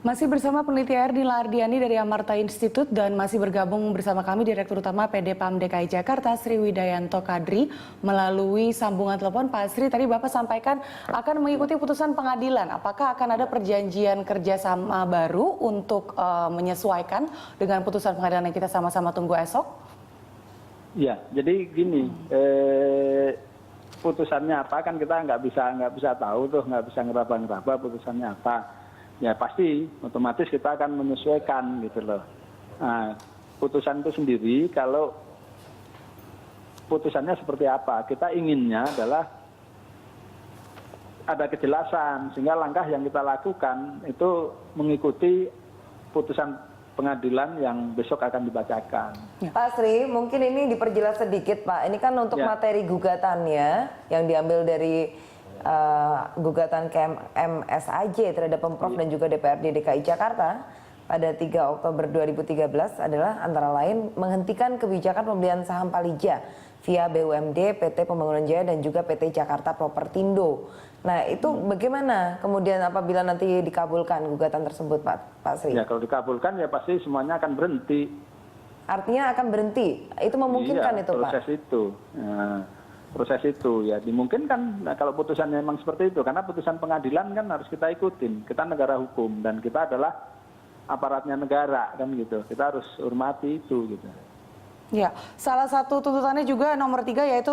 Masih bersama peneliti Erdila Ardiani dari Amarta Institute dan masih bergabung bersama kami Direktur Utama PD PAM DKI Jakarta Sri Widayanto Kadri melalui sambungan telepon. Pak Sri, tadi Bapak sampaikan akan mengikuti putusan pengadilan. Apakah akan ada perjanjian kerjasama baru untuk menyesuaikan dengan putusan pengadilan yang kita sama-sama tunggu esok? Ya, jadi gini, putusannya apa kan kita nggak bisa tahu tuh, nggak bisa ngeraba-ngeraba putusannya apa. Ya pasti otomatis kita akan menyesuaikan gitu loh. Nah, putusan itu sendiri kalau putusannya seperti apa, kita inginnya adalah ada kejelasan sehingga langkah yang kita lakukan itu mengikuti putusan pengadilan yang besok akan dibacakan. Pak Sri, mungkin ini diperjelas sedikit Pak. Ini kan untuk materi gugatannya yang diambil dari gugatan KMSAJ terhadap Pemprov dan juga DPRD DKI Jakarta pada 3 Oktober 2013 adalah antara lain menghentikan kebijakan pembelian saham Palija via BUMD, PT Pembangunan Jaya dan juga PT Jakarta Propertindo. Nah itu bagaimana kemudian apabila nanti dikabulkan gugatan tersebut Pak Sri? Ya kalau dikabulkan ya pasti semuanya akan berhenti. Artinya akan berhenti, itu memungkinkan iya, itu Pak? Proses itu ya dimungkinkan. Nah, kalau putusannya memang seperti itu, karena putusan pengadilan kan harus kita ikutin. Kita negara hukum dan kita adalah aparatnya negara kan gitu. Kita harus hormati itu gitu. Ya, salah satu tuntutannya juga nomor 3 yaitu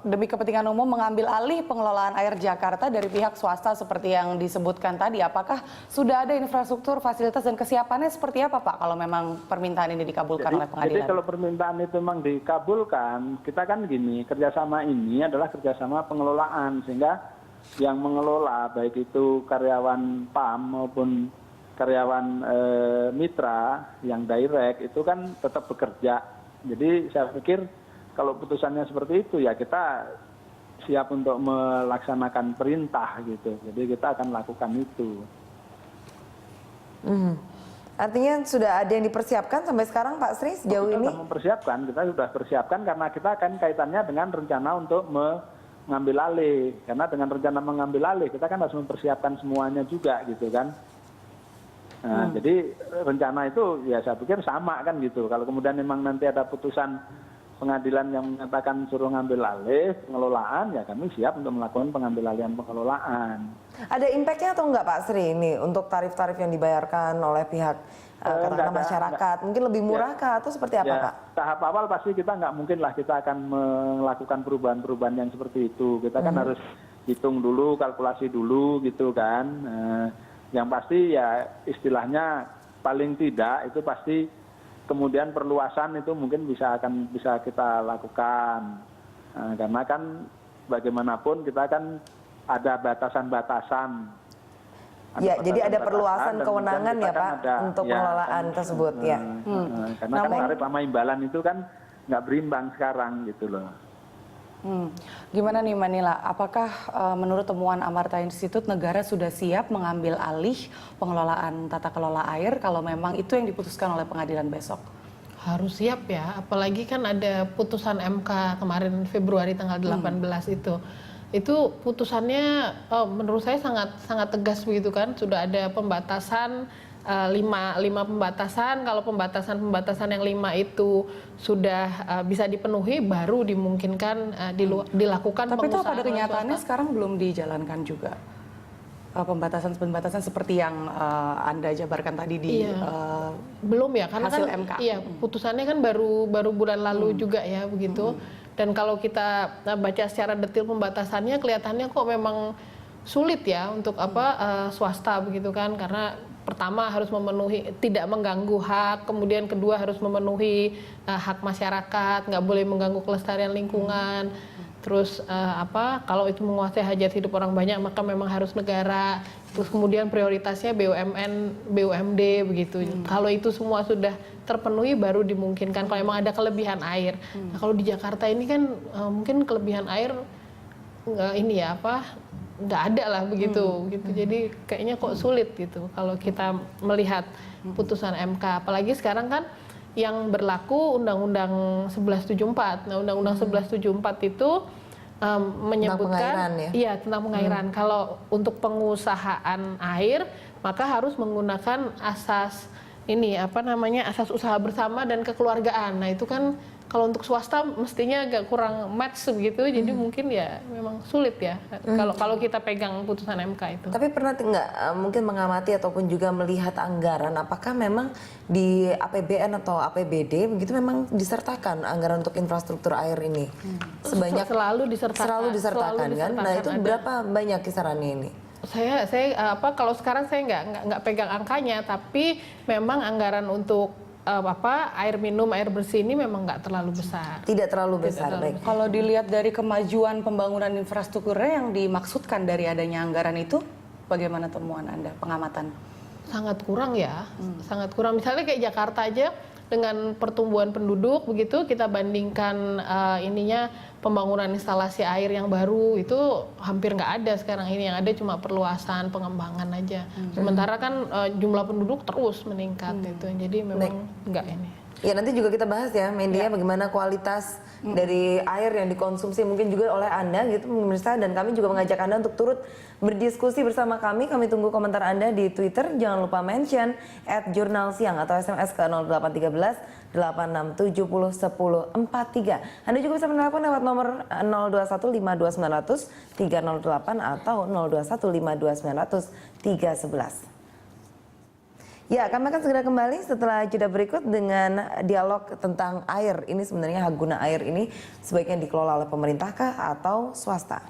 demi kepentingan umum mengambil alih pengelolaan air Jakarta dari pihak swasta seperti yang disebutkan tadi. Apakah sudah ada infrastruktur, fasilitas dan kesiapannya seperti apa Pak kalau memang permintaan ini dikabulkan oleh pengadilan? Jadi kalau permintaan itu memang dikabulkan, kita kan gini, kerjasama ini adalah kerjasama pengelolaan sehingga yang mengelola baik itu karyawan PAM maupun karyawan mitra yang direct itu kan tetap bekerja. Jadi saya pikir kalau putusannya seperti itu ya kita siap untuk melaksanakan perintah gitu. Jadi kita akan lakukan itu. Artinya sudah ada yang dipersiapkan sampai sekarang Pak Sri sejauh ini? Kita sudah persiapkan karena kita akan kaitannya dengan rencana untuk mengambil alih. Karena dengan rencana mengambil alih kita kan harus mempersiapkan semuanya juga gitu kan. Nah, jadi rencana itu ya saya pikir sama kan gitu. Kalau kemudian memang nanti ada putusan pengadilan yang menyatakan suruh ngambil alih pengelolaan, ya kami siap untuk melakukan pengambil alihan pengelolaan. Ada impact-nya atau enggak Pak Sri ini untuk tarif-tarif yang dibayarkan oleh pihak katakanlah masyarakat? Mungkin lebih murah kah atau seperti apa Pak? Tahap awal pasti kita nggak mungkin lah kita akan melakukan perubahan-perubahan yang seperti itu. Kita kan harus hitung dulu, kalkulasi dulu gitu kan. Yang pasti ya istilahnya paling tidak itu pasti kemudian perluasan itu mungkin bisa kita lakukan. Karena kan bagaimanapun kita kan ada batasan-batasan. Ya, jadi ada perluasan kewenangan ya Pak untuk pengelolaan tersebut ya. Karena kan tarif sama imbalan itu kan nggak berimbang sekarang gitu loh. Gimana nih Manila, apakah menurut temuan Amarta Institute negara sudah siap mengambil alih pengelolaan tata kelola air kalau memang itu yang diputuskan oleh pengadilan besok? Harus siap ya, apalagi kan ada putusan MK kemarin Februari tanggal 18 itu. Itu putusannya menurut saya sangat tegas begitu kan, sudah ada pembatasan 5 pembatasan. Kalau pembatasan yang 5 itu sudah bisa dipenuhi, baru dimungkinkan dilakukan. Tapi itu pada kenyataannya sekarang belum dijalankan juga pembatasan seperti yang Anda jabarkan tadi di belum ya, karena hasil kan MK. Iya, putusannya kan baru bulan lalu juga ya begitu. Dan kalau kita baca secara detail pembatasannya kelihatannya kok memang sulit ya untuk swasta begitu kan, karena pertama harus memenuhi, tidak mengganggu hak, kemudian kedua harus memenuhi hak masyarakat, nggak boleh mengganggu kelestarian lingkungan, terus kalau itu menguasai hajat hidup orang banyak maka memang harus negara, terus kemudian prioritasnya BUMN, BUMD begitu. Kalau itu semua sudah terpenuhi baru dimungkinkan kalau memang ada kelebihan air. Nah, kalau di Jakarta ini kan mungkin kelebihan air nggak ada lah begitu gitu. Jadi kayaknya kok sulit gitu kalau kita melihat putusan MK. Apalagi sekarang kan yang berlaku Undang-Undang 1174. Nah, Undang-Undang 1174 itu menyebutkan pengairan ya? iya tentang pengairan. Kalau untuk pengusahaan air maka harus menggunakan asas ini asas usaha bersama dan kekeluargaan. Nah itu kan kalau untuk swasta mestinya agak kurang match begitu, jadi mungkin ya memang sulit ya kalau kita pegang putusan MK itu. Tapi pernah nggak mungkin mengamati ataupun juga melihat anggaran, apakah memang di APBN atau APBD begitu memang disertakan anggaran untuk infrastruktur air ini? Sebanyak Selalu disertakan kan? Nah itu berapa banyak kisarannya ini? Saya kalau sekarang saya nggak pegang angkanya, tapi memang anggaran untuk air minum, air bersih ini memang nggak terlalu besar. Tidak terlalu besar, baik. Kalau dilihat dari kemajuan pembangunan infrastrukturnya yang dimaksudkan dari adanya anggaran itu, bagaimana temuan Anda, pengamatan? Sangat kurang ya, sangat kurang. Misalnya kayak Jakarta aja dengan pertumbuhan penduduk begitu kita bandingkan pembangunan instalasi air yang baru itu hampir nggak ada sekarang ini, yang ada cuma perluasan pengembangan aja. Sementara kan jumlah penduduk terus meningkat itu, jadi memang nggak ini. Ya nanti juga kita bahas ya, Mendia, bagaimana kualitas dari air yang dikonsumsi mungkin juga oleh Anda gitu pemirsa, dan kami juga mengajak Anda untuk turut berdiskusi bersama kami. Kami tunggu komentar Anda di Twitter, jangan lupa mention @jurnalsiang atau SMS ke 0813 8670 1043. Anda juga bisa menelpon lewat nomor 021 52900 308 atau 021 52900 311. Ya, kami akan segera kembali setelah jeda berikut dengan dialog tentang air. Ini sebenarnya hak guna air ini sebaiknya dikelola oleh pemerintah kah atau swasta?